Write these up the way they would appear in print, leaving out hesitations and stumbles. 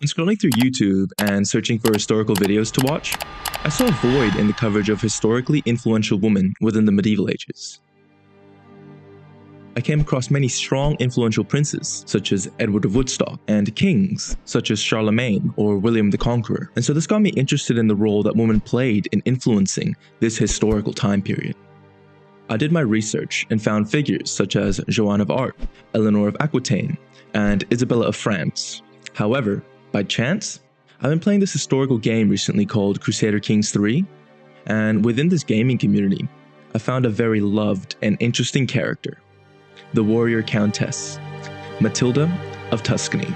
When scrolling through YouTube and searching for historical videos to watch, I saw a void in the coverage of historically influential women within the medieval ages. I came across many strong influential princes, such as Edward of Woodstock, and kings, such as Charlemagne or William the Conqueror, and so this got me interested in the role that women played in influencing this historical time period. I did my research and found figures such as Joan of Arc, Eleanor of Aquitaine, and Isabella of France. However, by chance, I've been playing this historical game recently called Crusader Kings 3, and within this gaming community, I found a very loved and interesting character, the Warrior Countess, Matilda of Tuscany.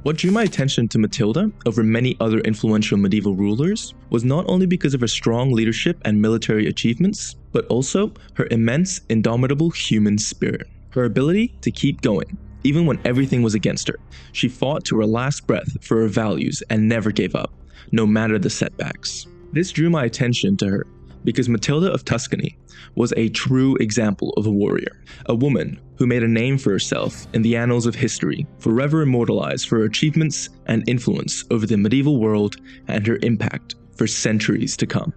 What drew my attention to Matilda over many other influential medieval rulers was not only because of her strong leadership and military achievements, but also her immense, indomitable human spirit. Her ability to keep going, even when everything was against her. She fought to her last breath for her values and never gave up, no matter the setbacks. This drew my attention to her because Matilda of Tuscany was a true example of a warrior, a woman who made a name for herself in the annals of history, forever immortalized for her achievements and influence over the medieval world and her impact for centuries to come.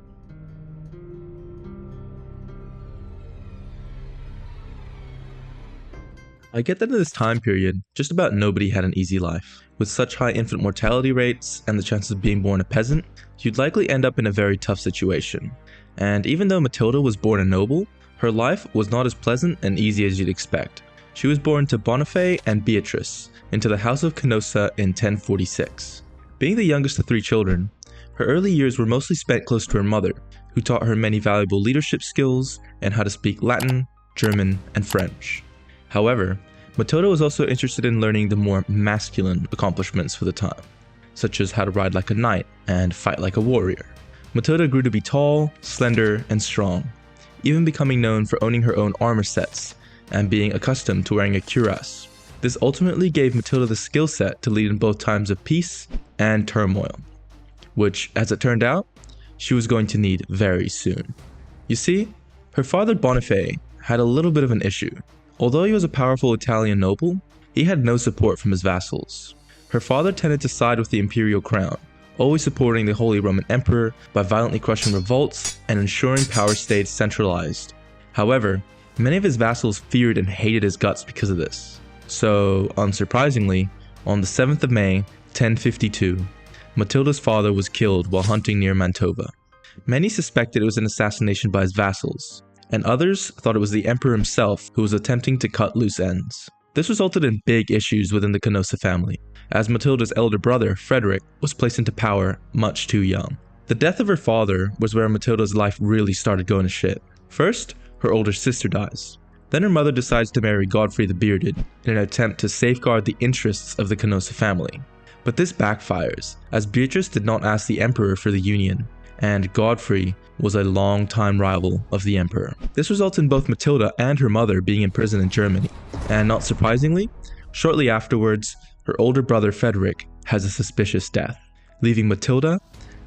I get that in this time period, just about nobody had an easy life. With such high infant mortality rates and the chances of being born a peasant, you'd likely end up in a very tough situation. And even though Matilda was born a noble, her life was not as pleasant and easy as you'd expect. She was born to Boniface and Beatrice into the House of Canossa in 1046. Being the youngest of 3 children, her early years were mostly spent close to her mother, who taught her many valuable leadership skills and how to speak Latin, German, and French. However, Matilda was also interested in learning the more masculine accomplishments for the time, such as how to ride like a knight and fight like a warrior. Matilda grew to be tall, slender, and strong, even becoming known for owning her own armor sets and being accustomed to wearing a cuirass. This ultimately gave Matilda the skill set to lead in both times of peace and turmoil, which, as it turned out, she was going to need very soon. You see, her father Boniface had a little bit of an issue. Although he was a powerful Italian noble, he had no support from his vassals. Her father tended to side with the imperial crown, always supporting the Holy Roman Emperor by violently crushing revolts and ensuring power stayed centralized. However, many of his vassals feared and hated his guts because of this. So, unsurprisingly, on the 7th of May, 1052, Matilda's father was killed while hunting near Mantova. Many suspected it was an assassination by his vassals, and others thought it was the emperor himself who was attempting to cut loose ends. This resulted in big issues within the Canossa family, as Matilda's elder brother, Frederick, was placed into power much too young. The death of her father was where Matilda's life really started going to shit. First, her older sister dies. Then her mother decides to marry Godfrey the Bearded in an attempt to safeguard the interests of the Canossa family. But this backfires, as Beatrice did not ask the emperor for the union, and Godfrey was a long-time rival of the emperor. This results in both Matilda and her mother being imprisoned in Germany, and not surprisingly, shortly afterwards, her older brother Frederick has a suspicious death, leaving Matilda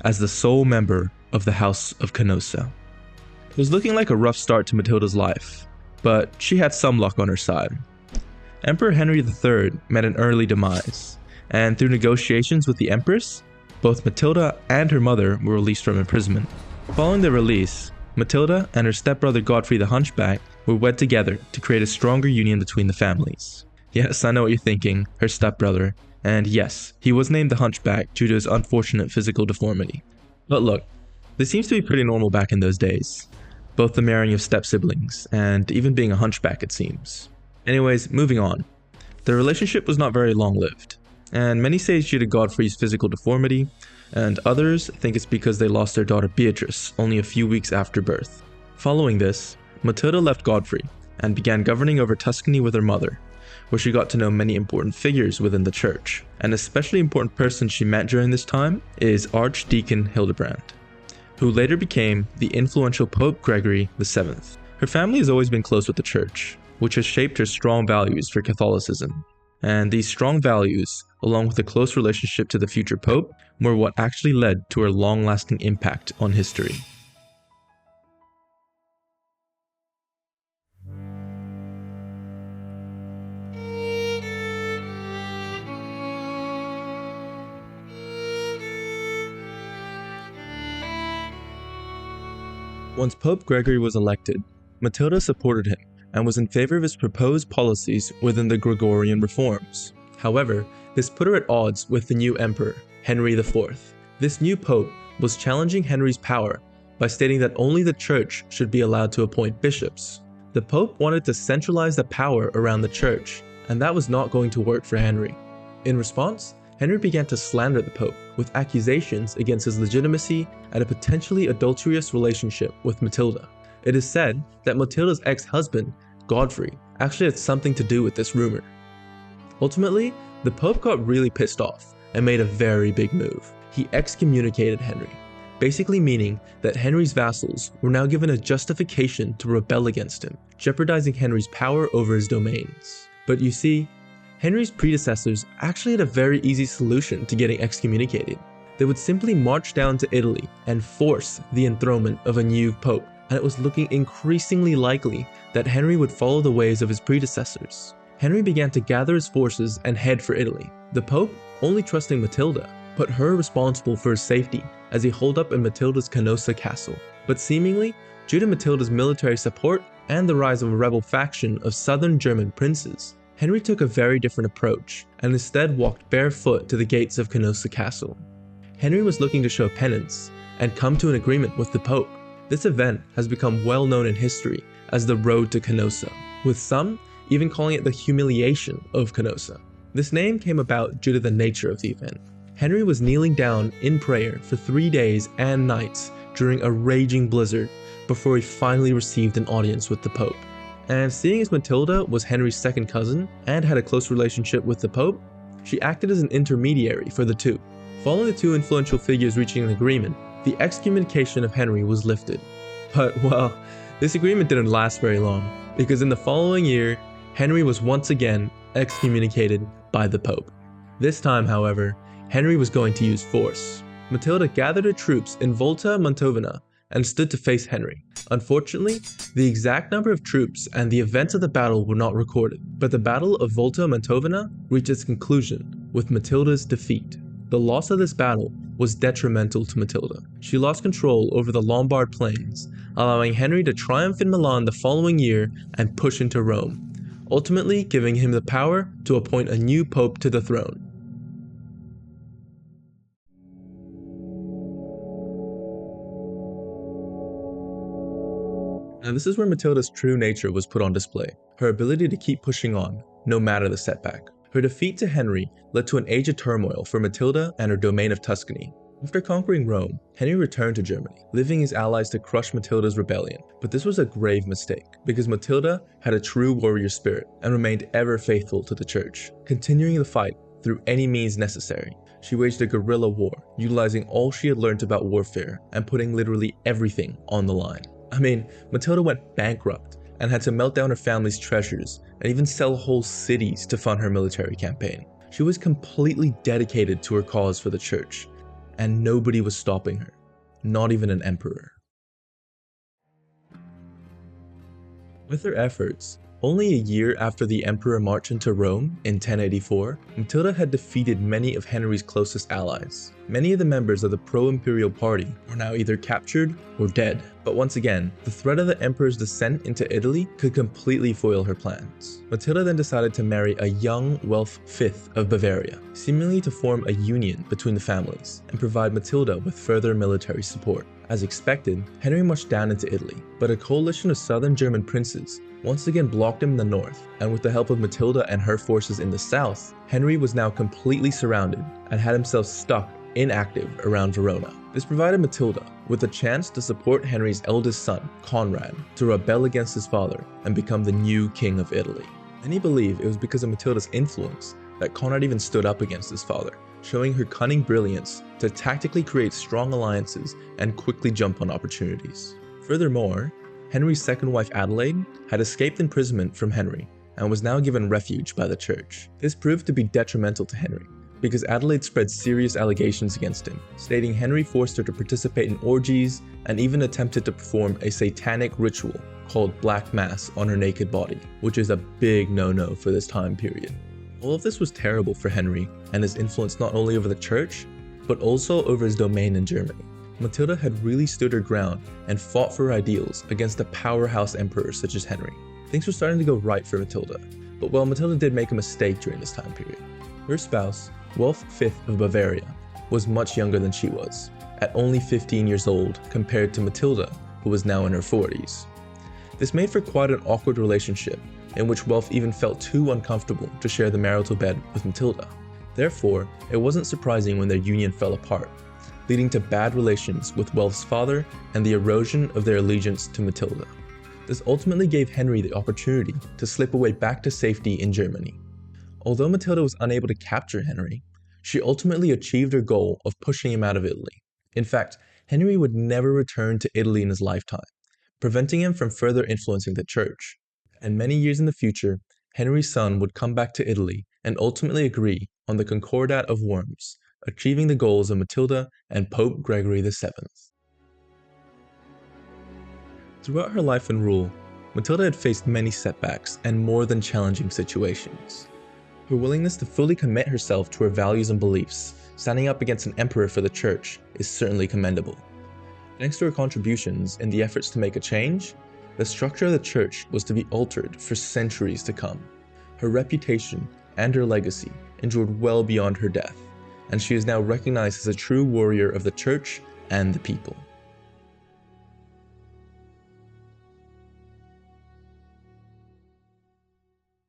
as the sole member of the House of Canossa. It was looking like a rough start to Matilda's life, but she had some luck on her side. Emperor Henry III met an early demise, and through negotiations with the Empress, both Matilda and her mother were released from imprisonment. Following their release, Matilda and her stepbrother Godfrey the Hunchback were wed together to create a stronger union between the families. Yes, I know what you're thinking, her stepbrother, and yes, he was named the Hunchback due to his unfortunate physical deformity. But look, this seems to be pretty normal back in those days, both the marrying of step-siblings, and even being a hunchback it seems. Anyways, moving on. Their relationship was not very long-lived, and many say it's due to Godfrey's physical deformity, and others think it's because they lost their daughter Beatrice only a few weeks after birth. Following this, Matilda left Godfrey and began governing over Tuscany with her mother, where she got to know many important figures within the church. An especially important person she met during this time is Archdeacon Hildebrand, who later became the influential Pope Gregory VII. Her family has always been close with the church, which has shaped her strong values for Catholicism. And these strong values, along with a close relationship to the future pope, were what actually led to her long-lasting impact on history. Once Pope Gregory was elected, Matilda supported him and was in favor of his proposed policies within the Gregorian reforms. However, this put her at odds with the new emperor, Henry IV. This new pope was challenging Henry's power by stating that only the church should be allowed to appoint bishops. The pope wanted to centralize the power around the church, and that was not going to work for Henry. In response, Henry began to slander the pope with accusations against his legitimacy and a potentially adulterous relationship with Matilda. It is said that Matilda's ex-husband, Godfrey, actually had something to do with this rumor. Ultimately, the pope got really pissed off and made a very big move. He excommunicated Henry, basically meaning that Henry's vassals were now given a justification to rebel against him, jeopardizing Henry's power over his domains. But you see, Henry's predecessors actually had a very easy solution to getting excommunicated. They would simply march down to Italy and force the enthronement of a new pope, and it was looking increasingly likely that Henry would follow the ways of his predecessors. Henry began to gather his forces and head for Italy. The pope, only trusting Matilda, put her responsible for his safety as he holed up in Matilda's Canossa castle. But seemingly, due to Matilda's military support and the rise of a rebel faction of southern German princes, Henry took a very different approach and instead walked barefoot to the gates of Canossa Castle. Henry was looking to show penance and come to an agreement with the Pope. This event has become well known in history as the Road to Canossa, with some even calling it the humiliation of Canossa. This name came about due to the nature of the event. Henry was kneeling down in prayer for 3 days and nights during a raging blizzard before he finally received an audience with the Pope. And seeing as Matilda was Henry's second cousin and had a close relationship with the Pope, she acted as an intermediary for the two. Following the two influential figures reaching an agreement, the excommunication of Henry was lifted. But, well, this agreement didn't last very long, because in the following year, Henry was once again excommunicated by the Pope. This time, however, Henry was going to use force. Matilda gathered her troops in Volta Mantovana and stood to face Henry. Unfortunately, the exact number of troops and the events of the battle were not recorded, but the Battle of Volta Mantovana reached its conclusion with Matilda's defeat. The loss of this battle was detrimental to Matilda. She lost control over the Lombard plains, allowing Henry to triumph in Milan the following year and push into Rome, ultimately giving him the power to appoint a new pope to the throne. Now this is where Matilda's true nature was put on display, her ability to keep pushing on, no matter the setback. Her defeat to Henry led to an age of turmoil for Matilda and her domain of Tuscany. After conquering Rome, Henry returned to Germany, leaving his allies to crush Matilda's rebellion. But this was a grave mistake, because Matilda had a true warrior spirit and remained ever faithful to the church, continuing the fight through any means necessary. She waged a guerrilla war, utilizing all she had learned about warfare and putting literally everything on the line. I mean, Matilda went bankrupt and had to melt down her family's treasures and even sell whole cities to fund her military campaign. She was completely dedicated to her cause for the church, and nobody was stopping her, not even an emperor. With her efforts, only a year after the emperor marched into Rome in 1084, Matilda had defeated many of Henry's closest allies. Many of the members of the pro-imperial party were now either captured or dead. But once again, the threat of the emperor's descent into Italy could completely foil her plans. Matilda then decided to marry a young Welf V of Bavaria, seemingly to form a union between the families and provide Matilda with further military support. As expected, Henry marched down into Italy, but a coalition of southern German princes once again blocked him in the north, and with the help of Matilda and her forces in the south, Henry was now completely surrounded and had himself stuck inactive around Verona. This provided Matilda with a chance to support Henry's eldest son, Conrad, to rebel against his father and become the new king of Italy. Many believe it was because of Matilda's influence that Conrad even stood up against his father, showing her cunning brilliance to tactically create strong alliances and quickly jump on opportunities. Furthermore, Henry's second wife Adelaide had escaped imprisonment from Henry and was now given refuge by the church. This proved to be detrimental to Henry, because Adelaide spread serious allegations against him, stating Henry forced her to participate in orgies and even attempted to perform a satanic ritual called Black Mass on her naked body, which is a big no-no for this time period. All of this was terrible for Henry and his influence not only over the church, but also over his domain in Germany. Matilda had really stood her ground and fought for her ideals against a powerhouse emperor such as Henry. Things were starting to go right for Matilda, but well, Matilda did make a mistake during this time period. Her spouse, Wolf V of Bavaria, was much younger than she was, at only 15 years old compared to Matilda, who was now in her 40s. This made for quite an awkward relationship, in which Wolf even felt too uncomfortable to share the marital bed with Matilda. Therefore, it wasn't surprising when their union fell apart, leading to bad relations with Wolf's father and the erosion of their allegiance to Matilda. This ultimately gave Henry the opportunity to slip away back to safety in Germany. Although Matilda was unable to capture Henry, she ultimately achieved her goal of pushing him out of Italy. In fact, Henry would never return to Italy in his lifetime, preventing him from further influencing the church. And many years in the future, Henry's son would come back to Italy and ultimately agree on the Concordat of Worms, achieving the goals of Matilda and Pope Gregory VII. Throughout her life and rule, Matilda had faced many setbacks and more than challenging situations. Her willingness to fully commit herself to her values and beliefs, standing up against an emperor for the church, is certainly commendable. Thanks to her contributions in the efforts to make a change, the structure of the church was to be altered for centuries to come. Her reputation and her legacy endured well beyond her death, and she is now recognized as a true warrior of the church and the people.